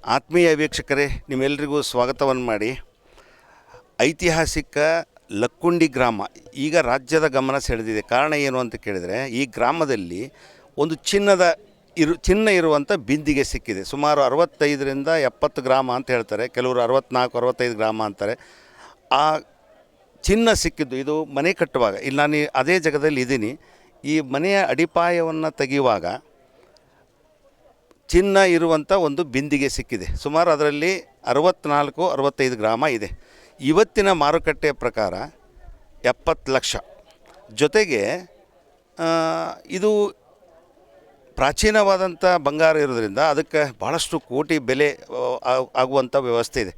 ಆತ್ಮೀಯ ವೀಕ್ಷಕರೇ, ನಿಮ್ಮೆಲ್ಲರಿಗೂ ಸ್ವಾಗತವನ್ನು ಮಾಡಿ. ಐತಿಹಾಸಿಕ ಲಕ್ಕುಂಡಿ ಗ್ರಾಮ ಈಗ ರಾಜ್ಯದ ಗಮನ ಸೆಳೆದಿದೆ. ಕಾರಣ ಏನು ಅಂತ ಕೇಳಿದರೆ, ಈ ಗ್ರಾಮದಲ್ಲಿ ಒಂದು ಚಿನ್ನ ಇರುವಂಥ ಬಿಂದಿಗೆ ಸಿಕ್ಕಿದೆ. ಸುಮಾರು 65ರಿಂದ 70 ಗ್ರಾಮ ಅಂತ ಹೇಳ್ತಾರೆ, ಕೆಲವರು 64-65 ಗ್ರಾಮ ಅಂತಾರೆ. ಆ ಚಿನ್ನ ಸಿಕ್ಕಿದ್ದು ಇದು ಮನೆ ಕಟ್ಟುವಾಗ, ಇಲ್ಲಿ ನಾನು ಅದೇ ಜಾಗದಲ್ಲಿ ಇದ್ದೀನಿ. ಈ ಮನೆಯ ಅಡಿಪಾಯವನ್ನು ತೆಗೆಯುವಾಗ ಚಿನ್ನ ಇರುವಂಥ ಒಂದು ಬಿಂದಿಗೆ ಸಿಕ್ಕಿದೆ. ಸುಮಾರು ಅದರಲ್ಲಿ 64-65 ಗ್ರಾಮ ಇದೆ. ಇವತ್ತಿನ ಮಾರುಕಟ್ಟೆಯ ಪ್ರಕಾರ 70 ಲಕ್ಷ. ಜೊತೆಗೆ ಇದು ಪ್ರಾಚೀನವಾದಂಥ ಬಂಗಾರ ಇರೋದ್ರಿಂದ ಅದಕ್ಕೆ ಭಾಳಷ್ಟು ಕೋಟಿ ಬೆಲೆ ಆಗುವಂಥ ವ್ಯವಸ್ಥೆ ಇದೆ.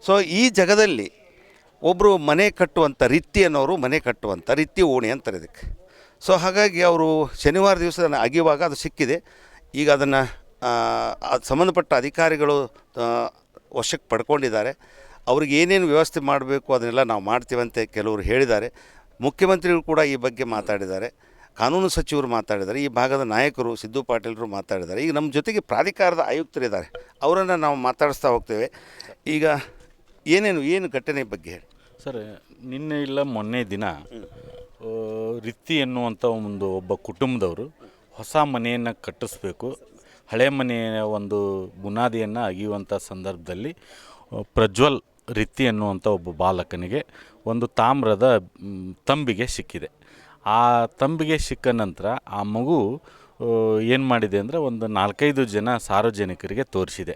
ಸೊ ಈ ಜಾಗದಲ್ಲಿ ಒಬ್ಬರು ಮನೆ ಕಟ್ಟುವಂಥ ರಿತ್ತಿ ಅನ್ನೋರು ಮನೆ ಕಟ್ಟುವಂಥ ರಿತ್ತಿ ಓಣಿ ಅಂತಾರೆ ಇದಕ್ಕೆ. ಸೊ ಹಾಗಾಗಿ ಅವರು ಶನಿವಾರ ದಿವಸ ಅಗಿಯುವಾಗ ಅದು ಸಿಕ್ಕಿದೆ. ಈಗ ಅದನ್ನು ಸಂಬಂಧಪಟ್ಟ ಅಧಿಕಾರಿಗಳು ವಶಕ್ಕೆ ಪಡ್ಕೊಂಡಿದ್ದಾರೆ. ಅವ್ರಿಗೆ ಏನೇನು ವ್ಯವಸ್ಥೆ ಮಾಡಬೇಕು ಅದನ್ನೆಲ್ಲ ನಾವು ಮಾಡ್ತೀವಂತೆ ಕೆಲವರು ಹೇಳಿದ್ದಾರೆ. ಮುಖ್ಯಮಂತ್ರಿಗಳು ಕೂಡ ಈ ಬಗ್ಗೆ ಮಾತಾಡಿದ್ದಾರೆ, ಕಾನೂನು ಸಚಿವರು ಮಾತಾಡಿದ್ದಾರೆ, ಈ ಭಾಗದ ನಾಯಕರು ಸಿದ್ದು ಪಾಟೀಲರು ಮಾತಾಡಿದ್ದಾರೆ. ಈಗ ನಮ್ಮ ಜೊತೆಗೆ ಪ್ರಾಧಿಕಾರದ ಆಯುಕ್ತರಿದ್ದಾರೆ, ಅವರನ್ನು ನಾವು ಮಾತಾಡಿಸ್ತಾ ಹೋಗ್ತೇವೆ. ಈಗ ಏನು ಘಟನೆ ಬಗ್ಗೆ ಹೇಳಿ ಸರ್. ನಿನ್ನೆ ಇಲ್ಲ ಮೊನ್ನೆ ದಿನ ರಿತ್ತಿ ಎನ್ನುವಂಥ ಒಬ್ಬ ಕುಟುಂಬದವರು ಹೊಸ ಮನೆಯನ್ನು ಕಟ್ಟಿಸ್ಬೇಕು, ಹಳೆ ಮನೆಯ ಒಂದು ಬುನಾದಿಯನ್ನು ಅಗಿಯುವಂಥ ಸಂದರ್ಭದಲ್ಲಿ ಪ್ರಜ್ವಲ್ ರಿತ್ತಿ ಎನ್ನುವಂಥ ಒಬ್ಬ ಬಾಲಕನಿಗೆ ಒಂದು ತಾಮ್ರದ ತಂಬಿಗೆ ಸಿಕ್ಕಿದೆ. ಆ ತಂಬಿಗೆ ಸಿಕ್ಕ ನಂತರ ಆ ಮಗು ಏನು ಮಾಡಿದೆ ಅಂದರೆ ಒಂದು 4-5 ಜನ ಸಾರ್ವಜನಿಕರಿಗೆ ತೋರಿಸಿದೆ.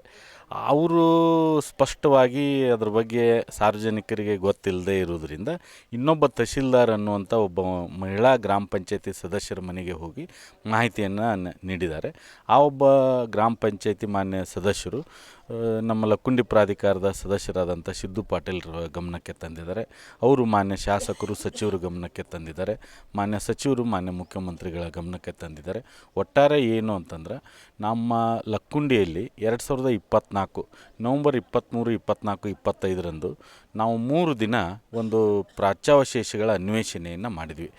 ಅವರು ಸ್ಪಷ್ಟವಾಗಿ ಅದ್ರ ಬಗ್ಗೆ ಸಾರ್ವಜನಿಕರಿಗೆ ಗೊತ್ತಿಲ್ಲದೆ ಇರೋದ್ರಿಂದ ಇನ್ನೊಬ್ಬ ತಹಶೀಲ್ದಾರ್ ಅನ್ನುವಂಥ ಒಬ್ಬ ಮಹಿಳಾ ಗ್ರಾಮ ಪಂಚಾಯತಿ ಸದಸ್ಯರ ಮನೆಗೆ ಹೋಗಿ ಮಾಹಿತಿಯನ್ನು ನೀಡಿದ್ದಾರೆ. ಆ ಒಬ್ಬ ಗ್ರಾಮ ಪಂಚಾಯತಿ ಮಾನ್ಯ ಸದಸ್ಯರು ನಮ್ಮ ಲಕ್ಕುಂಡಿ ಪ್ರಾಧಿಕಾರದ ಸದಸ್ಯರಾದಂಥ ಸಿದ್ದು ಪಾಟೀಲ್ರ ಗಮನಕ್ಕೆ ತಂದಿದ್ದಾರೆ. ಅವರು ಮಾನ್ಯ ಶಾಸಕರು, ಸಚಿವರು ಗಮನಕ್ಕೆ ತಂದಿದ್ದಾರೆ. ಮಾನ್ಯ ಸಚಿವರು ಮಾನ್ಯ ಮುಖ್ಯಮಂತ್ರಿಗಳ ಗಮನಕ್ಕೆ ತಂದಿದ್ದಾರೆ. ಒಟ್ಟಾರೆ ಏನು ಅಂತಂದ್ರೆ, ನಮ್ಮ ಲಕ್ಕುಂಡಿಯಲ್ಲಿ 2024 ನವಂಬರ್ 23, 24, 25ರಂದು ನಾವು 3 ದಿನ ಒಂದು ಪ್ರಾಚ್ಯಾವಶೇಷಗಳ ಅನ್ವೇಷಣೆಯನ್ನು ಮಾಡಿದ್ವಿ.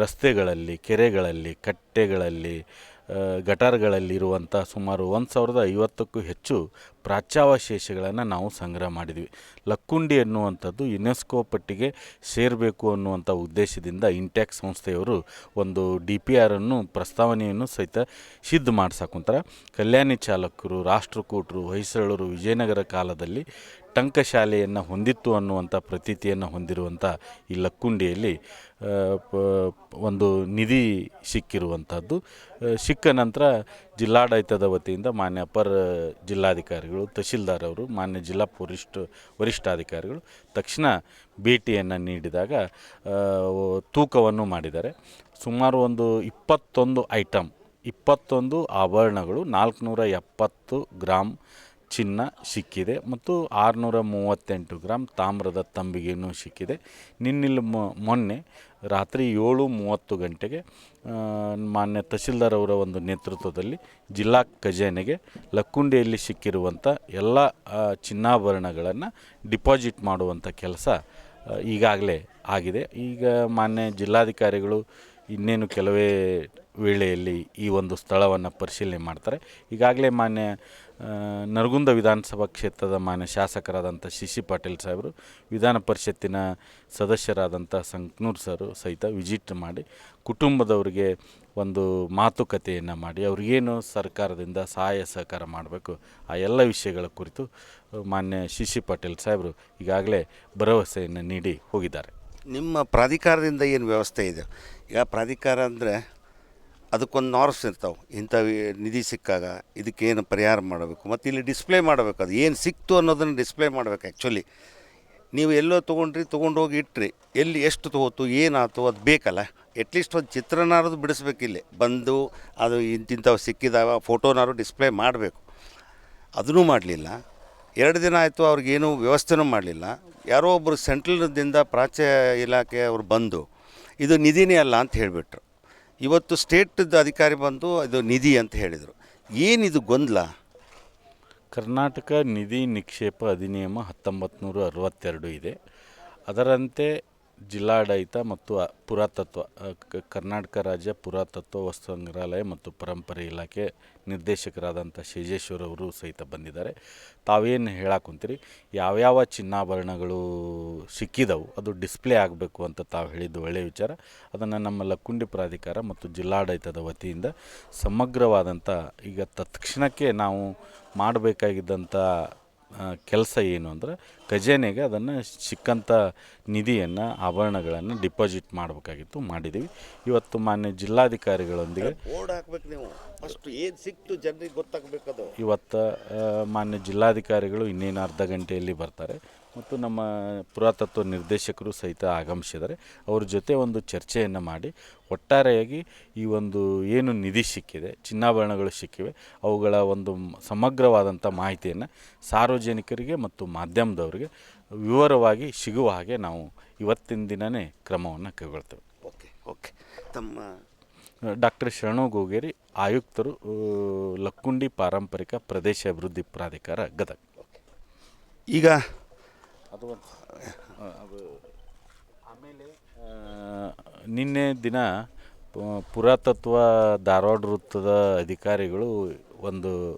ರಸ್ತೆಗಳಲ್ಲಿ, ಕೆರೆಗಳಲ್ಲಿ, ಕಟ್ಟೆಗಳಲ್ಲಿ, ಗಟಾರ್ಗಳಲ್ಲಿರುವಂಥ ಸುಮಾರು 1050ಕ್ಕೂ ಹೆಚ್ಚು ಪ್ರಾಚ್ಯಾವಶೇಷಗಳನ್ನು ನಾವು ಸಂಗ್ರಹ ಮಾಡಿದ್ವಿ. ಲಕ್ಕುಂಡಿ ಅನ್ನುವಂಥದ್ದು ಯುನೆಸ್ಕೋ ಪಟ್ಟಿಗೆ ಸೇರಬೇಕು ಅನ್ನುವಂಥ ಉದ್ದೇಶದಿಂದ ಇಂಟ್ಯಾಕ್ಸ್ ಸಂಸ್ಥೆಯವರು ಒಂದು DPR ಪ್ರಸ್ತಾವನೆಯನ್ನು ಸಹಿತ ಸಿದ್ಧ ಮಾಡ್ಸಕ್ಕಂತಾರೆ. ಕಲ್ಯಾಣಿ ಚಾಲಕರು, ರಾಷ್ಟ್ರಕೂಟರು, ಹೊಯ್ಸಳರು ವಿಜಯನಗರ ಕಾಲದಲ್ಲಿ ಟಂಕಶಾಲೆಯನ್ನು ಹೊಂದಿತ್ತು ಅನ್ನುವಂಥ ಪ್ರತೀತಿಯನ್ನು ಹೊಂದಿರುವಂಥ ಈ ಲಕ್ಕುಂಡಿಯಲ್ಲಿ ಒಂದು ನಿಧಿ ಸಿಕ್ಕಿರುವಂಥದ್ದು. ಸಿಕ್ಕ ನಂತರ ಜಿಲ್ಲಾಡಳಿತದ ವತಿಯಿಂದ ಮಾನ್ಯ ಅಪರ ಜಿಲ್ಲಾಧಿಕಾರಿಗಳು, ತಹಶೀಲ್ದಾರ್ ಅವರು, ಮಾನ್ಯ ಜಿಲ್ಲಾ ವರಿಷ್ಠಾಧಿಕಾರಿಗಳು ತಕ್ಷಣ ಭೇಟಿಯನ್ನು ನೀಡಿದಾಗ ತೂಕವನ್ನು ಮಾಡಿದ್ದಾರೆ. ಸುಮಾರು ಒಂದು 21 ಐಟಮ್, 21 ಆಭರಣಗಳು, 470 ಗ್ರಾಮ್ ಚಿನ್ನ ಸಿಕ್ಕಿದೆ ಮತ್ತು 638 ಗ್ರಾಮ್ ತಾಮ್ರದ ತಂಬಿಗೆಯೂ ಸಿಕ್ಕಿದೆ. ಮೊನ್ನೆ ರಾತ್ರಿ 7:30 ಗಂಟೆಗೆ ಮಾನ್ಯ ತಹಶೀಲ್ದಾರ್ ಅವರ ಒಂದು ನೇತೃತ್ವದಲ್ಲಿ ಜಿಲ್ಲಾ ಖಜಾನೆಗೆ ಲಕ್ಕುಂಡಿಯಲ್ಲಿ ಸಿಕ್ಕಿರುವಂಥ ಎಲ್ಲ ಚಿನ್ನಾಭರಣಗಳನ್ನು ಡಿಪಾಸಿಟ್ ಮಾಡುವಂಥ ಕೆಲಸ ಈಗಾಗಲೇ ಆಗಿದೆ. ಈಗ ಮಾನ್ಯ ಜಿಲ್ಲಾಧಿಕಾರಿಗಳು ಇನ್ನೇನು ಕೆಲವೇ ವೇಳೆಯಲ್ಲಿ ಈ ಒಂದು ಸ್ಥಳವನ್ನು ಪರಿಶೀಲನೆ ಮಾಡ್ತಾರೆ. ಈಗಾಗಲೇ ಮಾನ್ಯ ನರಗುಂದ ವಿಧಾನಸಭಾ ಕ್ಷೇತ್ರದ ಮಾನ್ಯ ಶಾಸಕರಾದಂಥ ಸಿ ಪಾಟೀಲ್ ಸಾಹೇಬರು, ವಿಧಾನ ಪರಿಷತ್ತಿನ ಸದಸ್ಯರಾದಂಥ ಸಂಕನೂರ್ ಸರು ಸಹಿತ ವಿಸಿಟ್ ಮಾಡಿ ಕುಟುಂಬದವರಿಗೆ ಒಂದು ಮಾತುಕತೆಯನ್ನು ಮಾಡಿ ಅವ್ರಿಗೇನು ಸರ್ಕಾರದಿಂದ ಸಹಾಯ ಸಹಕಾರ ಮಾಡಬೇಕು ಆ ಎಲ್ಲ ವಿಷಯಗಳ ಕುರಿತು ಮಾನ್ಯ ಸಿ ಪಾಟೀಲ್ ಸಾಹೇಬರು ಈಗಾಗಲೇ ಭರವಸೆಯನ್ನು ನೀಡಿ ಹೋಗಿದ್ದಾರೆ. ನಿಮ್ಮ ಪ್ರಾಧಿಕಾರದಿಂದ ಏನು ವ್ಯವಸ್ಥೆ ಇದೆ? ಈಗ ಪ್ರಾಧಿಕಾರ ಅಂದರೆ ಅದಕ್ಕೊಂದು ನಾರ್ಮ್ಸ್ ಇರ್ತಾವೆ. ಇಂಥ ನಿಧಿ ಸಿಕ್ಕಾಗ ಇದಕ್ಕೇನು ಪರಿಹಾರ ಮಾಡಬೇಕು ಮತ್ತು ಇಲ್ಲಿ ಡಿಸ್ಪ್ಲೇ ಮಾಡಬೇಕು. ಅದು ಏನು ಸಿಕ್ತು ಅನ್ನೋದನ್ನು ಡಿಸ್ಪ್ಲೇ ಮಾಡಬೇಕು. ಆ್ಯಕ್ಚುಲಿ ನೀವು ಎಲ್ಲೋ ತೊಗೊಂಡೋಗಿ ಇಟ್ಟರೆ ಎಲ್ಲಿ ಎಷ್ಟು ತೊಗೋತು, ಏನಾಯ್ತು, ಅದು ಬೇಕಲ್ಲ. ಅಟ್ಲೀಸ್ಟ್ ಒಂದು ಚಿತ್ರನಾರದು ಬಿಡಿಸ್ಬೇಕಿಲ್ಲೇ ಬಂದು, ಅದು ಇಂತಿಂಥವು ಸಿಕ್ಕಿದಾವ ಫೋಟೋನಾರು ಡಿಸ್ಪ್ಲೇ ಮಾಡಬೇಕು. ಅದನ್ನೂ ಮಾಡಲಿಲ್ಲ. 2 ದಿನ ಆಯಿತು, ಅವ್ರಿಗೇನು ವ್ಯವಸ್ಥೆನೂ ಮಾಡಲಿಲ್ಲ. ಯಾರೋ ಒಬ್ಬರು ಸೆಂಟ್ರಲ್ದಿಂದ ಪ್ರಾಚ್ಯ ಇಲಾಖೆ ಅವರು ಬಂದು ಇದು ನಿಧಿನೇ ಅಲ್ಲ ಅಂತ ಹೇಳಿಬಿಟ್ರು. ಇವತ್ತು ಸ್ಟೇಟ್ದ ಅಧಿಕಾರಿ ಬಂದು ಇದು ನಿಧಿ ಅಂತ ಹೇಳಿದರು. ಏನಿದು ಗೊಂದಲ? ಕರ್ನಾಟಕ ನಿಧಿ ನಿಕ್ಷೇಪ ಅಧಿನಿಯಮ 1962 ಇದೆ. ಅದರಂತೆ ಜಿಲ್ಲಾಡಳಿತ ಮತ್ತು ಪುರಾತತ್ವ ಕರ್ನಾಟಕ ರಾಜ್ಯ ಪುರಾತತ್ವ ವಸ್ತು ಸಂಗ್ರಹಾಲಯ ಮತ್ತು ಪರಂಪರೆ ಇಲಾಖೆ ನಿರ್ದೇಶಕರಾದಂಥ ಶೇಜೇಶ್ವರ್ ಅವರು ಸಹಿತ ಬಂದಿದ್ದಾರೆ. ತಾವೇನು ಹೇಳಾಕುಂತೀರಿ, ಯಾವ್ಯಾವ ಚಿನ್ನಾಭರಣಗಳು ಸಿಕ್ಕಿದವು ಅದು ಡಿಸ್ಪ್ಲೇ ಆಗಬೇಕು ಅಂತ ತಾವು ಹೇಳಿದ್ದು ಒಳ್ಳೆಯ ವಿಚಾರ. ಅದನ್ನು ನಮ್ಮ ಲಕ್ಕುಂಡಿ ಪ್ರಾಧಿಕಾರ ಮತ್ತು ಜಿಲ್ಲಾಡಳಿತದ ವತಿಯಿಂದ ಸಮಗ್ರವಾದಂಥ ಈಗ ತತ್ಕ್ಷಣಕ್ಕೆ ನಾವು ಮಾಡಬೇಕಾಗಿದ್ದಂಥ ಕೆಲಸ ಏನು ಅಂದ್ರೆ ಖಜಾನೆಗೆ ಅದನ್ನು ಸಿಕ್ಕಂಥ ನಿಧಿಯನ್ನು ಆಭರಣಗಳನ್ನು ಡಿಪಾಸಿಟ್ ಮಾಡಬೇಕಾಗಿತ್ತು, ಮಾಡಿದ್ದೀವಿ. ಇವತ್ತು ಮಾನ್ಯ ಜಿಲ್ಲಾಧಿಕಾರಿಗಳೊಂದಿಗೆ ಬೋರ್ಡ್ ಹಾಕ್ಬೇಕು, ನೀವು ಫಸ್ಟ್ ಏನು ಸಿಕ್ತು ಜನರಿಗೆ ಗೊತ್ತಾಗಬೇಕದು. ಇವತ್ತು ಮಾನ್ಯ ಜಿಲ್ಲಾಧಿಕಾರಿಗಳು ಇನ್ನೇನು ಅರ್ಧ ಗಂಟೆಯಲ್ಲಿ ಬರ್ತಾರೆ ಮತ್ತು ನಮ್ಮ ಪುರಾತತ್ವ ನಿರ್ದೇಶಕರು ಸಹಿತ ಆಗಮಿಸಿದ್ದಾರೆ. ಅವ್ರ ಜೊತೆ ಒಂದು ಚರ್ಚೆಯನ್ನು ಮಾಡಿ ಒಟ್ಟಾರೆಯಾಗಿ ಈ ಒಂದು ಏನು ನಿಧಿ ಸಿಕ್ಕಿದೆ, ಚಿನ್ನಾಭರಣಗಳು ಸಿಕ್ಕಿವೆ, ಅವುಗಳ ಒಂದು ಸಮಗ್ರವಾದಂಥ ಮಾಹಿತಿಯನ್ನು ಸಾರ್ವಜನಿಕರಿಗೆ ಮತ್ತು ಮಾಧ್ಯಮದವರಿಗೆ ವಿವರವಾಗಿ ಸಿಗುವ ಹಾಗೆ ನಾವು ಇವತ್ತಿನ ದಿನವೇ ಕ್ರಮವನ್ನು ಕೈಗೊಳ್ತೇವೆ. ಓಕೆ ಓಕೆ ತಮ್ಮ ಡಾಕ್ಟರ್ ಶರಣು ಗೋಗೇರಿ, ಆಯುಕ್ತರು, ಲಕ್ಕುಂಡಿ ಪಾರಂಪರಿಕ ಪ್ರದೇಶ ಅಭಿವೃದ್ಧಿ ಪ್ರಾಧಿಕಾರ, ಗದಗ. ಈಗ ಅದು ಆಮೇಲೆ ನಿನ್ನೆ ದಿನ ಪುರಾತತ್ವ ಧಾರವಾಡ ವೃತ್ತದ ಅಧಿಕಾರಿಗಳು ಒಂದು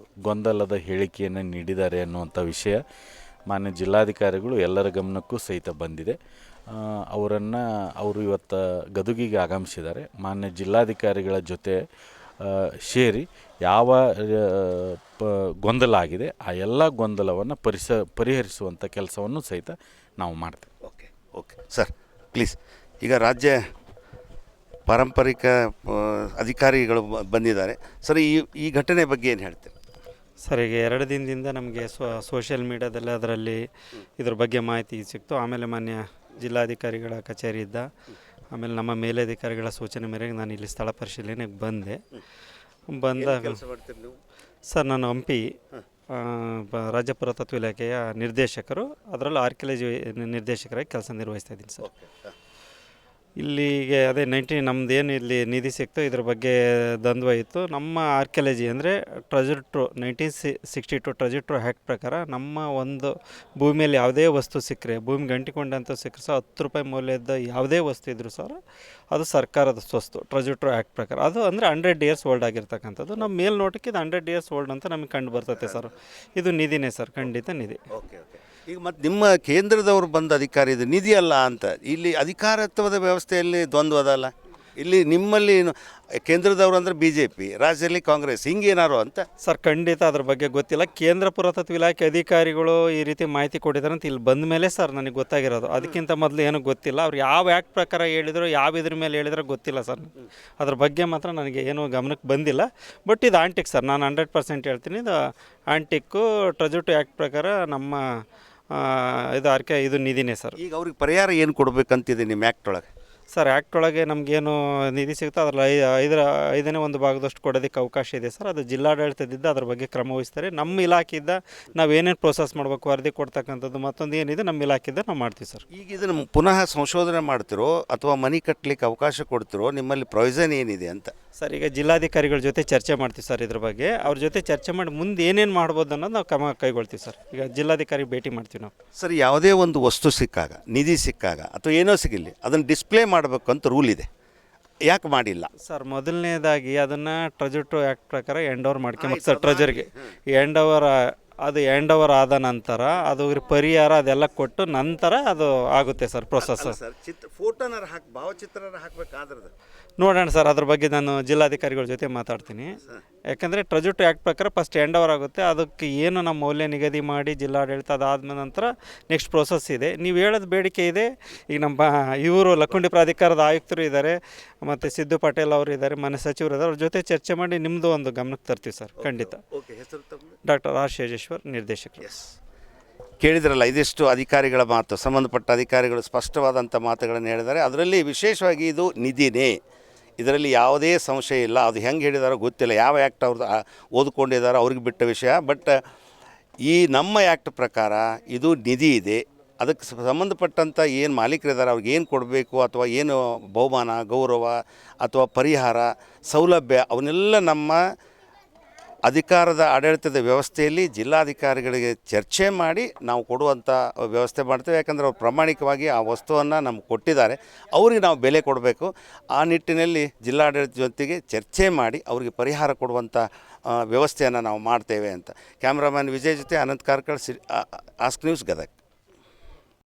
ಗೊಂದಲದ ಹೇಳಿಕೆಯನ್ನು ನೀಡಿದ್ದಾರೆ ಅನ್ನುವಂಥ ವಿಷಯ ಮಾನ್ಯ ಜಿಲ್ಲಾಧಿಕಾರಿಗಳು ಎಲ್ಲರ ಗಮನಕ್ಕೂ ಸಹಿತ ಬಂದಿದೆ. ಅವರು ಇವತ್ತು ಗದಗಿಗೆ ಆಗಮಿಸಿದ್ದಾರೆ. ಮಾನ್ಯ ಜಿಲ್ಲಾಧಿಕಾರಿಗಳ ಜೊತೆ ಸೇರಿ ಯಾವ ಗೊಂದಲ ಆಗಿದೆ ಆ ಎಲ್ಲ ಗೊಂದಲವನ್ನು ಪರಿಹರಿಸುವಂಥ ಕೆಲಸವನ್ನು ಸಹಿತ ನಾವು ಮಾಡ್ತೇವೆ. Okay okay sir, please. ಈಗ ರಾಜ್ಯ ಪಾರಂಪರಿಕ ಅಧಿಕಾರಿಗಳು ಬಂದಿದ್ದಾರೆ ಸರ್. ಈ ಘಟನೆ ಬಗ್ಗೆ ಏನು ಹೇಳ್ತೀರಿ ಸರ್? ಈಗ 2 ದಿನದಿಂದ ನಮಗೆ ಸೋಷಿಯಲ್ ಮೀಡ್ಯಾದಲ್ಲಿ ಅದರಲ್ಲಿ ಇದ್ರ ಬಗ್ಗೆ ಮಾಹಿತಿ ಸಿಕ್ತು. ಆಮೇಲೆ ಮಾನ್ಯ ಜಿಲ್ಲಾಧಿಕಾರಿಗಳ ಕಚೇರಿ ಇದ್ದ, ಆಮೇಲೆ ನಮ್ಮ ಮೇಲಧಿಕಾರಿಗಳ ಸೂಚನೆ ಮೇರೆಗೆ ನಾನು ಇಲ್ಲಿ ಸ್ಥಳ ಪರಿಶೀಲನೆಗೆ ಬಂದಾಗ ಸರ್, ನಾನು ಹಂಪಿ ರಾಜ್ಯ ಪುರಾತತ್ವ ಇಲಾಖೆಯ ನಿರ್ದೇಶಕರು, ಅದರಲ್ಲೂ ಆರ್ಕಿಯಾಲಜಿ ನಿರ್ದೇಶಕರಾಗಿ ಕೆಲಸ ನಿರ್ವಹಿಸ್ತಾ ಇದ್ದೀನಿ ಸರ್. ಇಲ್ಲಿಗೆ ಅದೇ ನಮ್ಮದೇನು ಇಲ್ಲಿ ನಿಧಿ ಸಿಕ್ತು ಇದ್ರ ಬಗ್ಗೆ ದ್ವಂದ್ವ ಇತ್ತು. ನಮ್ಮ ಆರ್ಕಿಯಾಲಜಿ ಅಂದರೆ ಟ್ರೆಜರ್ ಟ್ರೋ 1962 ಟ್ರೆಜರ್ ಟ್ರೋ ಆ್ಯಕ್ಟ್ ಪ್ರಕಾರ ನಮ್ಮ ಒಂದು ಭೂಮಿಯಲ್ಲಿ ಯಾವುದೇ ವಸ್ತು ಸಿಕ್ಕರೆ, ಭೂಮಿಗೆ ಅಂಟಿಕೊಂಡಂಥ ಸಿಕ್ಕರೆ ಸಹ 10 ರೂಪಾಯಿ ಮೌಲ್ಯದ ಯಾವುದೇ ವಸ್ತು ಇದ್ದರೂ ಸರ್ ಅದು ಸರ್ಕಾರದ ಸ್ವತ್ತು. ಟ್ರೆಜರ್ ಟ್ರೋ ಆ್ಯಕ್ಟ್ ಪ್ರಕಾರ ಅದು ಅಂದರೆ 100 ಇಯರ್ಸ್ ಓಲ್ಡ್ ಆಗಿರ್ತಕ್ಕಂಥದ್ದು. ನಮ್ಮ ಮೇಲ್ನೋಟಕ್ಕೆ ಇದು 100 ಇಯರ್ಸ್ ಓಲ್ಡ್ ಅಂತ ನಮಗೆ ಕಂಡು ಬರ್ತೈತೆ ಸರ್. ಇದು ನಿಧಿನೇ ಸರ್, ಖಂಡಿತ ನಿಧಿ. Okay okay. ಈಗ ಮತ್ತು ನಿಮ್ಮ ಕೇಂದ್ರದವರು ಬಂದ ಅಧಿಕಾರಿ ಇದು ನಿಧಿ ಅಲ್ಲ ಅಂತ, ಇಲ್ಲಿ ಅಧಿಕಾರತ್ವದ ವ್ಯವಸ್ಥೆಯಲ್ಲಿ ದ್ವಂದ್ವ ಅದಲ್ಲ. ಇಲ್ಲಿ ನಿಮ್ಮಲ್ಲಿ ಕೇಂದ್ರದವರು ಅಂದರೆ BJP, ರಾಜ್ಯದಲ್ಲಿ ಕಾಂಗ್ರೆಸ್, ಹಿಂಗೇನಾರು ಅಂತ ಸರ್? ಖಂಡಿತ ಅದ್ರ ಬಗ್ಗೆ ಗೊತ್ತಿಲ್ಲ. ಕೇಂದ್ರ ಪುರಾತತ್ವ ಇಲಾಖೆ ಅಧಿಕಾರಿಗಳು ಈ ರೀತಿ ಮಾಹಿತಿ ಕೊಟ್ಟಿದ್ದಾರೆ ಅಂತ ಇಲ್ಲಿ ಬಂದ ಮೇಲೆ ಸರ್ ನನಗೆ ಗೊತ್ತಾಗಿರೋದು. ಅದಕ್ಕಿಂತ ಮೊದಲು ಏನೂ ಗೊತ್ತಿಲ್ಲ. ಅವ್ರು ಯಾವ ಆ್ಯಕ್ಟ್ ಪ್ರಕಾರ ಹೇಳಿದ್ರು, ಯಾವ ಇದ್ರ ಮೇಲೆ ಹೇಳಿದ್ರು ಗೊತ್ತಿಲ್ಲ ಸರ್. ಅದ್ರ ಬಗ್ಗೆ ಮಾತ್ರ ನನಗೆ ಏನೂ ಗಮನಕ್ಕೆ ಬಂದಿಲ್ಲ. ಬಟ್ ಇದು ಆಂಟಿಕ್ ಸರ್, ನಾನು 100% ಹೇಳ್ತೀನಿ. ಇದು ಆಂಟಿಕ್ಕು ಟ್ರೆಜರ್ ಟ್ರೋ ಆ್ಯಕ್ಟ್ ಪ್ರಕಾರ ನಮ್ಮ ಇದು ನಿಧಿನೇ ಸರ್. ಈಗ ಅವ್ರಿಗೆ ಪರಿಹಾರ ಏನು ಕೊಡಬೇಕಂತಿದೆ ನಿಮ್ಮ ಆ್ಯಕ್ಟ್ ಒಳಗೆ? ಸರ್, ಆ್ಯಕ್ಟ್ ಒಳಗೆ ನಮಗೇನು ನಿಧಿ ಸಿಗುತ್ತೆ ಅದರಲ್ಲಿ 5ನೇ 1 ಭಾಗದಷ್ಟು ಕೊಡೋದಕ್ಕೆ ಅವಕಾಶ ಇದೆ ಸರ್. ಅದು ಜಿಲ್ಲಾಡಳಿತದಿಂದ ಅದ್ರ ಬಗ್ಗೆ ಕ್ರಮ ವಹಿಸ್ತಾರೆ. ನಮ್ಮ ಇಲಾಖೆಯಿಂದ ನಾವೇನೇನು ಪ್ರೋಸೆಸ್ ಮಾಡಬೇಕು, ವರದಿ ಕೊಡ್ತಕ್ಕಂಥದ್ದು ಮತ್ತೊಂದು ಏನಿದೆ ನಮ್ಮ ಇಲಾಖೆಯಿಂದ ನಾವು ಮಾಡ್ತೀವಿ ಸರ್. ಈಗ ಇದನ್ನು ಪುನಃ ಸಂಶೋಧನೆ ಮಾಡ್ತಿರೋ ಅಥವಾ ಮನೆ ಕಟ್ಟಲಿಕ್ಕೆ ಅವಕಾಶ ಕೊಡ್ತಿರೋ, ನಿಮ್ಮಲ್ಲಿ ಪ್ರೊವಿಷನ್ ಏನಿದೆ ಅಂತ? ಸರ್, ಈಗ ಜಿಲ್ಲಾಧಿಕಾರಿಗಳ ಜೊತೆ ಚರ್ಚೆ ಮಾಡ್ತೀವಿ ಸರ್ ಇದ್ರ ಬಗ್ಗೆ. ಅವ್ರ ಜೊತೆ ಚರ್ಚೆ ಮಾಡಿ ಮುಂದೆ ಏನೇನು ಮಾಡ್ಬೋದು ಅನ್ನೋದು ನಾವು ಕ್ರಮ ಕೈಗೊಳ್ತೀವಿ ಸರ್. ಈಗ ಜಿಲ್ಲಾಧಿಕಾರಿ ಭೇಟಿ ಮಾಡ್ತೀವಿ ನಾವು. ಸರ್, ಯಾವುದೇ ಒಂದು ವಸ್ತು ಸಿಕ್ಕಾಗ, ನಿಧಿ ಸಿಕ್ಕಾಗ ಅಥವಾ ಏನೋ ಸಿಗಲಿ, ಅದನ್ನು ಡಿಸ್ಪ್ಲೇ ಮಾಡಬೇಕು ಅಂತ ರೂಲ್ ಇದೆ. ಯಾಕೆ ಮಾಡಿಲ್ಲ ಸರ್? ಮೊದಲನೇದಾಗಿ ಅದನ್ನು ಟ್ರೆಜರ್ ಟ್ರೋ ಆ್ಯಕ್ಟ್ ಪ್ರಕಾರ ಎಂಡ್ ಓವರ್ ಮಾಡ್ಕೊಂಬೇಕು ಸರ್. ಟ್ರೆಜರ್ಗೆ ಎಂಡ್ ಓವರ್ ಆದ ನಂತರ ಅದು ಪರಿಹಾರ ಅದೆಲ್ಲ ಕೊಟ್ಟು ನಂತರ ಅದು ಆಗುತ್ತೆ ಸರ್ ಪ್ರೊಸೆಸ್. ಫೋಟೋನಾರ ಭಾವಚಿತ್ರನ ಹಾಕಬೇಕಾದ್ರದ್ದು ನೋಡೋಣ ಸರ್. ಅದ್ರ ಬಗ್ಗೆ ನಾನು ಜಿಲ್ಲಾಧಿಕಾರಿಗಳ ಜೊತೆ ಮಾತಾಡ್ತೀನಿ. ಯಾಕಂದರೆ ಟ್ರೆಜರ್ ಟ್ರೋ ಆ್ಯಕ್ಟ್ ಪ್ರಕಾರ ಫಸ್ಟ್ ಎಂಡ್ ಓವರ್ ಆಗುತ್ತೆ. ಅದಕ್ಕೆ ಏನು ನಮ್ಮ ಮೌಲ್ಯ ನಿಗದಿ ಮಾಡಿ ಜಿಲ್ಲಾಡಳಿತ ಅದಾದ ನಂತರ ನೆಕ್ಸ್ಟ್ ಪ್ರೋಸೆಸ್ ಇದೆ. ನೀವು ಹೇಳೋದು ಬೇಡಿಕೆ ಇದೆ. ಈಗ ನಮ್ಮ ಇವರು ಲಕ್ಕುಂಡಿ ಪ್ರಾಧಿಕಾರದ ಆಯುಕ್ತರು ಇದ್ದಾರೆ, ಮತ್ತು ಸಿದ್ದು ಪಟೇಲ್ ಅವರು ಇದ್ದಾರೆ, ಮನೆ ಸಚಿವರು ಇದ್ದಾರೆ. ಅವ್ರ ಜೊತೆ ಚರ್ಚೆ ಮಾಡಿ ನಿಮ್ಮದು ಒಂದು ಗಮನಕ್ಕೆ ತರ್ತೀವಿ ಸರ್, ಖಂಡಿತ. ಡಾಕ್ಟರ್ ಆರ್ ಶೇಜೇಶ್ವರ್, ನಿರ್ದೇಶಕರು. ಕೇಳಿದ್ರಲ್ಲ, ಇದಿಷ್ಟು ಅಧಿಕಾರಿಗಳ ಮಾತು. ಸಂಬಂಧಪಟ್ಟ ಅಧಿಕಾರಿಗಳು ಸ್ಪಷ್ಟವಾದಂಥ ಮಾತುಗಳನ್ನು ಹೇಳಿದ್ದಾರೆ. ಅದರಲ್ಲಿ ವಿಶೇಷವಾಗಿ ಇದು ನಿಧಿನೇ, ಇದರಲ್ಲಿ ಯಾವುದೇ ಸಂಶಯ ಇಲ್ಲ. ಅದು ಹೆಂಗೆ ಹೇಳಿದಾರೋ ಗೊತ್ತಿಲ್ಲ, ಯಾವ ಆ್ಯಕ್ಟ್ ಅವ್ರದ್ದು ಓದ್ಕೊಂಡಿದ್ದಾರೋ ಅವ್ರಿಗೆ ಬಿಟ್ಟ ವಿಷಯ. ಬಟ್ ಈ ನಮ್ಮ ಆ್ಯಕ್ಟ್ ಪ್ರಕಾರ ಇದು ನಿಧಿ ಇದೆ. ಅದಕ್ಕೆ ಸಂಬಂಧಪಟ್ಟಂಥ ಏನು ಮಾಲೀಕರಿದ್ದಾರೆ ಅವ್ರಿಗೆ ಏನು ಕೊಡಬೇಕು, ಅಥವಾ ಏನು ಬಹುಮಾನ, ಗೌರವ ಅಥವಾ ಪರಿಹಾರ, ಸೌಲಭ್ಯ, ಅವನ್ನೆಲ್ಲ ನಮ್ಮ ಅಧಿಕಾರದ ಆಡಳಿತದ ವ್ಯವಸ್ಥೆಯಲ್ಲಿ ಜಿಲ್ಲಾಧಿಕಾರಿಗಳಿಗೆ ಚರ್ಚೆ ಮಾಡಿ ನಾವು ಕೊಡುವಂಥ ವ್ಯವಸ್ಥೆ ಮಾಡ್ತೇವೆ. ಯಾಕಂದರೆ ಅವ್ರು ಪ್ರಾಮಾಣಿಕವಾಗಿ ಆ ವಸ್ತುವನ್ನು ನಮ್ಗೆ ಕೊಟ್ಟಿದ್ದಾರೆ, ಅವ್ರಿಗೆ ನಾವು ಬೆಲೆ ಕೊಡಬೇಕು. ಆ ನಿಟ್ಟಿನಲ್ಲಿ ಜಿಲ್ಲಾಡಳಿತ ಜೊತೆಗೆ ಚರ್ಚೆ ಮಾಡಿ ಅವರಿಗೆ ಪರಿಹಾರ ಕೊಡುವಂಥ ವ್ಯವಸ್ಥೆಯನ್ನು ನಾವು ಮಾಡ್ತೇವೆ ಅಂತ. ಕ್ಯಾಮ್ರಾಮನ್ ವಿಜಯ್ ಜೊತೆ ಅನಂತ್ ಕಾರ್ಕಳ್, ಆಸ್ಕ್ ನ್ಯೂಸ್, ಗದಗ.